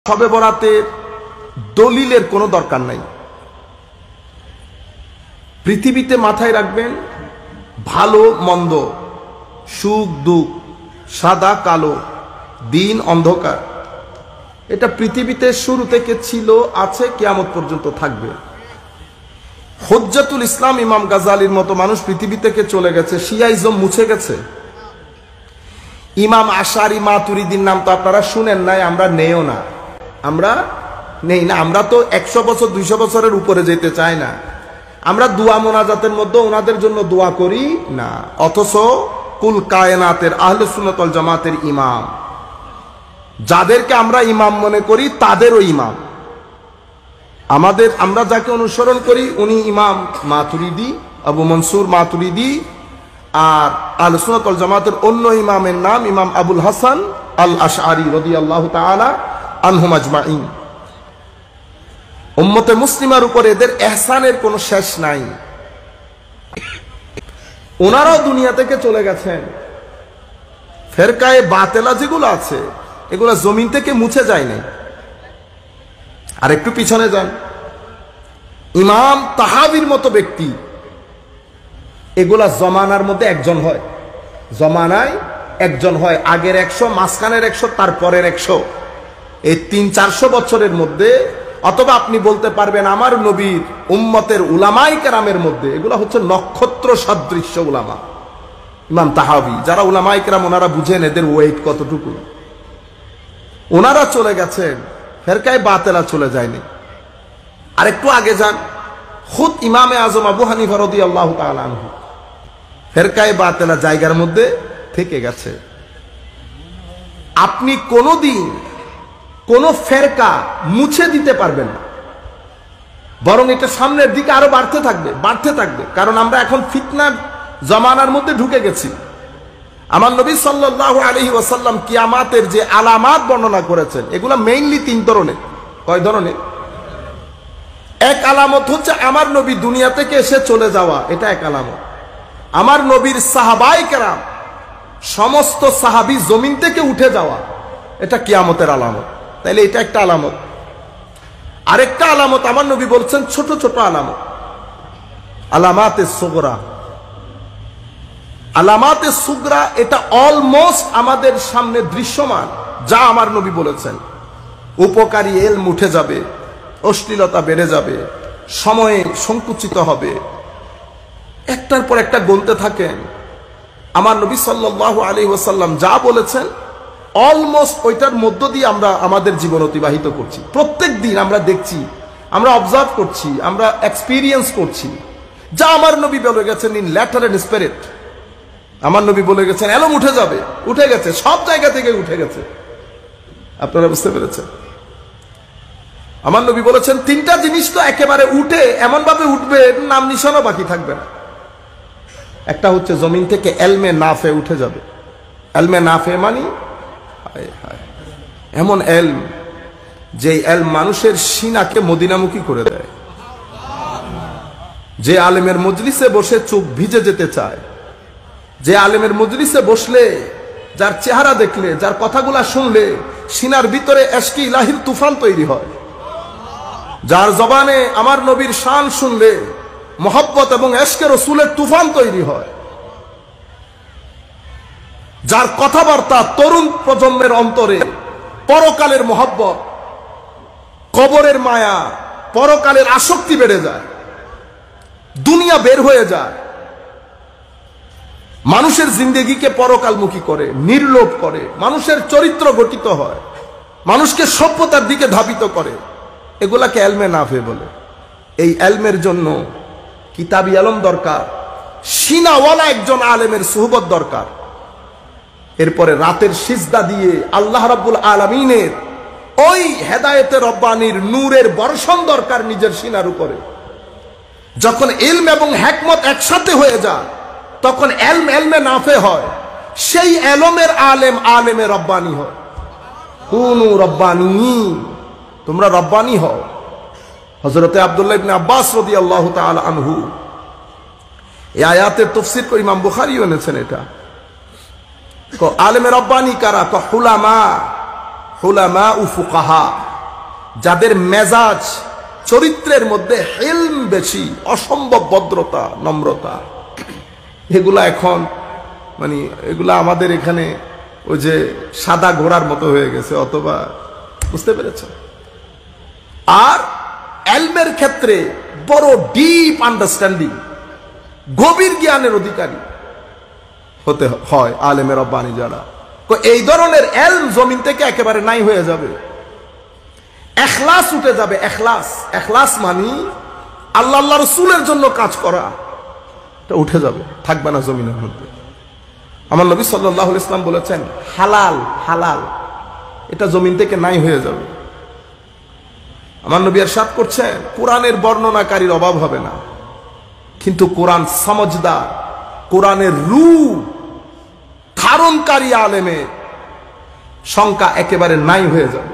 শবে বরাতের দলিলের কোনো দরকার নাই। পৃথিবীতে মাথায় রাখবেন, ভালো মন্দ, সুখ দুঃখ, সাদা কালো, দিন অন্ধকার, এটা পৃথিবীতে শুরু থেকে ছিল, আছে, কিয়ামত পর্যন্ত থাকবে। হুজ্জাতুল ইসলাম ইমাম গাজালির মতো মানুষ পৃথিবী থেকে চলে গেছে, শিয়াইজম মুছে গেছে। ইমাম আশারি মাতুরিদির নাম তো আপনারা শুনেন নাই, আমরা নেও না, আমরা নেই না। আমরা তো 100 বছর 200 বছরের উপরে যেতে চাই না। আমরা দোয়া মোনাজাতের মধ্যে ওনাদের জন্য দোয়া করি না, অথচ কুল কায়নাতের আহলে সুন্নাত ওয়াল জামাতের ইমাম, যাদেরকে আমরা ইমাম মনে করি তাদেরও ইমাম। আমরা যাকে অনুসরণ করি উনি ইমাম মাতুরিদি, আবু মনসুর মাতুরিদি। আর আহলে সুন্নাত ওয়াল জামাতের অন্য ইমামের নাম ইমাম আবুল হাসান আল আশআরি রাদিয়াল্লাহু তাআলা আনহুম আজমাইন। উম্মতে মুসলিমার উপর এদের ইহসানের কোনো শেষ নাই। ওনারাও দুনিয়া থেকে চলে গেছেন। ফেরকায়ে বাতেলা যেগুলো আছে এগুলো জমিন থেকে মুছে যায়নি। আর একটু পিছনে যান, ইমাম তাহাবির মতো ব্যক্তি, এগুলা জমানার মধ্যে একজন হয়, জমানায় একজন হয়। আগের 100, মাঝখানের 100, তারপরের 100, এই 300-400 বছরের মধ্যে। অথবা আপনি বলতে পারবেন আমার নবীর উম্মতের উলামায়ে কেরামের মধ্যে এগুলা হচ্ছে নক্ষত্র সদৃশ্য উলামা। ইমাম তাহাবি, যারা উলামায়ে কেরাম, ওনারা বুঝেন এদের ওয়েট কতটুকু। ওনারা চলে গেছেন, ফেরকায়ে বাতেলা চলে যায়নি। আর একটু আগে যান, খুদ ইমামে আজম আবু হানিফা রাদিয়াল্লাহু তাআলা আনহু, ফেরকায়ে বাতেলা জায়গার মধ্যে থেকে গেছে। আপনি কোনোদিন কোন ফেরকা মুছে দিতে পারবেন না, বরং এটা সামনের দিকে আরো বাড়তে থাকবে। কারণ আমরা এখন ফিতনার জামানার মধ্যে ঢুকে গেছি। আমার নবী সাল্লাল্লাহু আলাইহি ওয়াসাল্লাম কিয়ামতের যে আলামাত বর্ণনা করেছেন এগুলা মেইনলি 3 ধরনের। কয় ধরনের? এক আলামত হচ্ছে আমার নবী দুনিয়া থেকে এসে চলে যাওয়া, এটা এক আলামত। আমার নবীর সাহাবায়ে কেরাম, সমস্ত সাহাবী জমিন থেকে উঠে যাওয়া, এটা কিয়ামতের আলামত। তাইলে এটা একটা আলামত। আরেকটা আলামত আমার নবী বলছেন ছোট ছোট আলামত, আলামাতে সুগরা। আলামাতে সুগরা এটা অলমোস্ট আমাদের সামনে দৃশ্যমান, যা আমার নবী বলেছেন। উপকারী ইলম উঠে যাবে, অশ্লীলতা বেড়ে যাবে, সময়ে সংকুচিত হবে, একটার পর একটা গুনতে থাকেন। আমার নবী সাল্লাল্লাহু আলাইহি ওয়াসাল্লাম যা বলেছেন অলমোস্ট ওইটার মধ্য দিয়ে আমরা আমাদের জীবন অতিবাহিত করছি। প্রত্যেক দিন আমরা দেখছি, আমরা অবজার্ভ করছি, আমরা এক্সপিরিয়েন্স করছি। যা আমার নবী বলে গেছেন ইন ল্যাটার এন্ড স্পিরিট, আমার নবী বলে গেছেন এলম উঠে যাবে, উঠে গেছে, সব জায়গা থেকে উঠে গেছে। আপনারা বুঝতে পেরেছেন? আমার নবী বলেছেন 3টা জিনিস তো একেবারে উঠে, এমন ভাবে উঠবে নাম নিশানও বাকি থাকবে না। একটা হচ্ছে জমিন থেকে এলমে নাফে উঠে যাবে। এলমে নাফে মানে এমন এলম, যে এলম মানুষের সিনাকে মদিনামুখী করে দেয়, যে আলেমের মজলিসে বসে চোখ ভিজে যেতে চায়, যে আলেমের মজলিসে বসলে, যার চেহারা দেখলে, যার কথাগুলা শুনলে সিনার ভিতরে এশকে ইলাহির তুফান তৈরি হয়, যার জবানে আমার নবীর শান শুনলে মহব্বত এবং এশকে রসুলের তুফান তৈরি হয়, যার কথাবার্তা তরুণ প্রজন্মের অন্তরে পরকালের মহব্বত, কবরের মায়া, পরকালের আসক্তি বেড়ে যায়, দুনিয়া বের হয়ে যায়, মানুষের জিন্দেগিকে পরকালমুখী করে, নির্লোভ করে, মানুষের চরিত্র গঠিত হয়, মানুষকে সভ্যতার দিকে ধাবিত করে, এগুলাকে এলমে নাফে বলে। এই এলমের জন্য কিতাবি আলম দরকার, সিনাওয়ালা একজন আলেমের সুহবত দরকার। এরপরে রাতের সিজদা দিয়ে আল্লাহ রাব্বুল আলামিনের ওই হেদায়েতে রব্বানির নূরের বর্ষণ দরকার নিজের সিনার উপরে। যখন ইলম এবং হিকমত একসাথে হয়ে যায় তখন এলমে নাফে হয়, সেই এলমের আলেম আলেমে রব্বানি হয়। কুনু রব্বানি, তোমরা রব্বানি হও। হযরতে আব্দুল্লাহ ইবনে আব্বাস রাদিয়াল্লাহু তাআলা আনহু এই আয়াতের তাফসীর করে ইমাম বুখারীও এনেছেন। এটা আলেমে রব্বানি কারা? হুলামা ও ফুকাহা। যাদের মেজাজ চরিত্রের মধ্যে হিলম বেশি, অসম্ভব ভদ্রতা, নম্রতা, এগুলা এখন মানে এগুলা আমাদের এখানে ওই যে সাদা ঘোড়ার মতো হয়ে গেছে, অথবা বুঝতে পেরেছ। আর এলমের ক্ষেত্রে বড় ডিপ আন্ডারস্ট্যান্ডিং, গভীর জ্ঞানের অধিকারী হতে হয় আলেমের রব্বানি যারা। এই ধরনের এলম জমিন থেকে একেবারে নাই হয়ে যাবে, এখলাস উঠে যাবে। এখলাস, এখলাস মানি আল্লাহ আল্লাহ রসুলের জন্য কাজ করা, এটা উঠে যাবে, থাকবে না জমিনের মধ্যে। আমার নবী সাল্লাল্লাহু আলাইহি ওয়াসাল্লাম বলেছেন হালাল, হালাল এটা জমিন থেকে নাই হয়ে যাবে। আমার নবী ইরশাদ করছেন কোরআনের বর্ণনাকারীর অভাব হবে না, কিন্তু কোরআন সমজদার, কোরআনের রূহ ধারণকারী আলেমের সংখ্যা একেবারে নাই হয়ে যাবে।